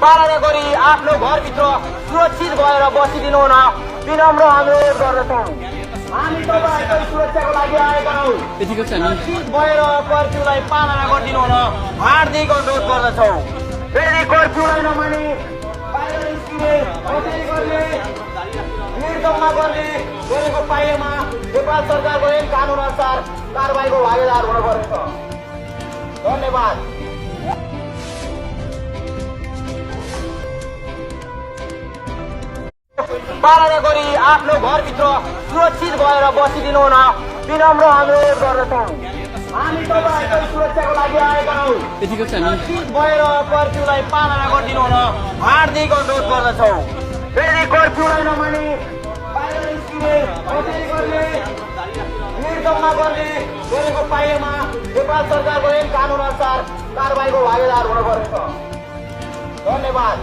पालना गरी आफ्नो घरभित्र सुरक्षित भएर बसिदिनु हुन विनम्र अनुरोध गर्दछौँ। हामी तपाईहरुको सुरक्षाको लागि आएका हौँ। सुरक्षित भएर कर्फ्युलाई पालना गरिदिनु हुन हार्दिक अनुरोध गर्दछौँ। यदि कर्फ्युलाई नमाने बाहिर निस्किने, कसरी गर्ने, भिड जम्मा गर्ने गरेको पाइएमा नेपाल सरकारको ऐन कानुन अनुसार कारबाहीको भागीदार हुनुपर्छ। धन्यवाद। पालना गरी आफ्नो घरभित्र सुरक्षित भएर बसिदिनु हुन विनम्र अनुरोध गर्दछौँ। हामी तपाईहरुको सुरक्षाको लागि आएका हौँ। सुरक्षित भएर कर्फ्युलाई पालना गरिदिनु हुन हार्दिक अनुरोध गर्दछौँ। यदि कर्फ्युलाई नमाने बाहिर निस्किने, कसरी गर्ने, भिड जम्मा गर्ने गरेको पाइएमा नेपाल सरकारको ऐन कानुन अनुसार कारबाहीको भागीदार हुनुपर्छ। धन्यवाद।